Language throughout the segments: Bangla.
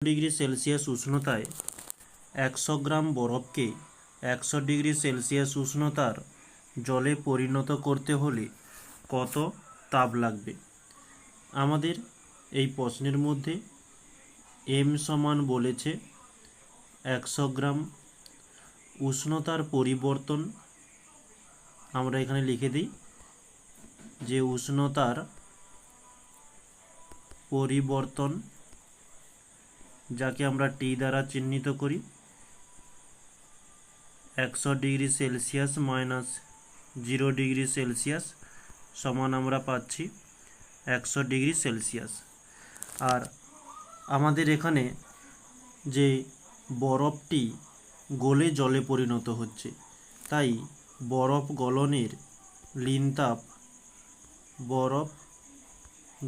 ডিগ্রি সেলসিয়াস উষ্ণতায় 100 গ্রাম বরফকে 100 ডিগ্রি সেলসিয়াস উষ্ণতার জলে পরিণত করতে হলে কত তাপ লাগবে? আমাদের এই প্রশ্নের মধ্যে m সমান বলেছে 100 গ্রাম। উষ্ণতার পরিবর্তন আমরা এখানে লিখে দিই যে উষ্ণতার পরিবর্তন, যাকে আমরা টি দ্বারা চিহ্নিত করি, 100 degree Celsius minus 0 degree Celsius সমান আমরা পাচ্ছি 100 ডিগ্রি সেলসিয়াস। আর আমাদের এখানে যে বরফটি গলে জলে পরিণত হচ্ছে, তাই বরফ গলনের লীন তাপ, বরফ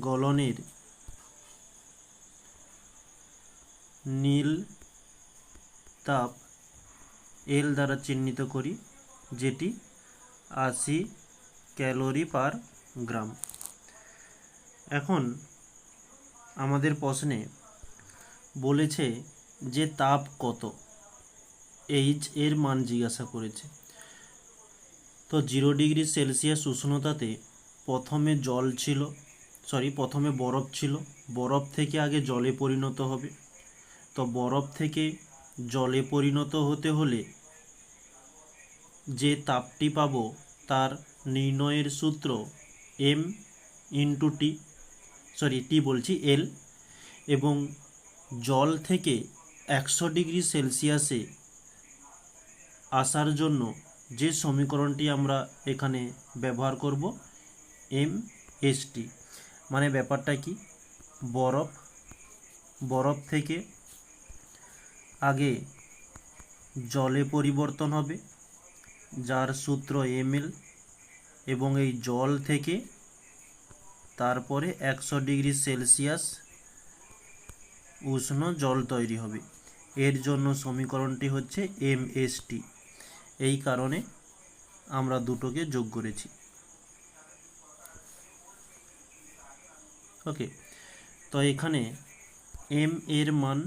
গলনের নীল তাপ এল দ্বারা চিহ্নিত করি, যেটি 80 ক্যালোরি পার গ্রাম। এখন আমাদের প্রশ্নে বলেছে যে তাপ কত, এইচ এর মান জিজ্ঞাসা করেছে। তো 0 ডিগ্রি সেলসিয়াস উষ্ণতাতে প্রথমে বরফ ছিল, বরফ থেকে আগে জলে পরিণত হবে। তো বরফ থেকে জলে পরিণত হতে হলে যে তাপটি পাবো তার নির্ণয়ের সূত্র m ইন্টু এল, এবং জল থেকে 100 ডিগ্রি সেলসিয়াসে আসার জন্য যে সমীকরণটি আমরা এখানে ব্যবহার করব mst। মানে ব্যাপারটা কি, বরফ থেকে আগে জলে পরিবর্তন হবে, যার সূত্র ml, এবং এই জল থেকে তারপরে 100 ডিগ্রি সেলসিয়াস উষ্ণ জল তৈরি হবে। এর জন্য সমীকরণটি হচ্ছে mst। এই কারণে আমরা দুটোকে যোগ করেছি। ওকে, তো এখানে m এর মান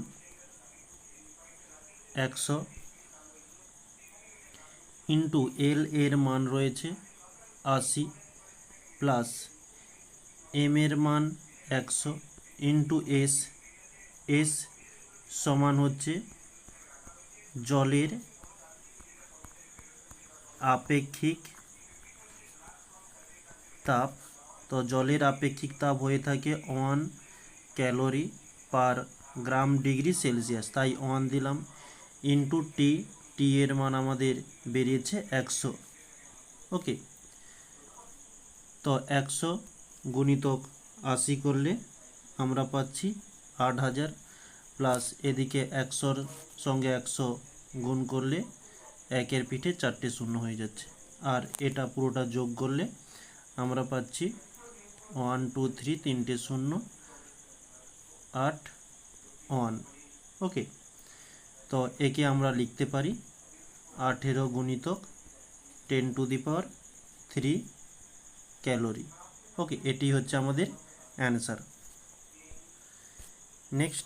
100 ইন্টু এল এর মান রয়েছে 80, প্লাস m এর মান 100 ইন্টু এস সমান হচ্ছে জলের আপেক্ষিক তাপ। তো জলের আপেক্ষিক তাপ হয়ে থাকে 1 ক্যালোরি পার গ্রাম ডিগ্রি সেলসিয়াস, তাই 1 দিলাম, ইন্টু টি এর মান আমাদের বেরিয়েছে 100। ওকে, তো 100 গুণিতক 80 করলে আমরা পাচ্ছি 8000, প্লাস এদিকে 100-র সঙ্গে 100 গুণ করলে 1-এর পিঠে 4টে শূন্য হয়ে যাচ্ছে, আর এটা পুরোটা যোগ করলে আমরা পাচ্ছি 1 2 3 3টে শূন্য, 8 1। ওকে, তো একে আমরা লিখতে পারি 18 গুণিতক 10⁻³ ক্যালোরি। ওকে, এটি হচ্ছে আমাদের অ্যান্সার। নেক্সট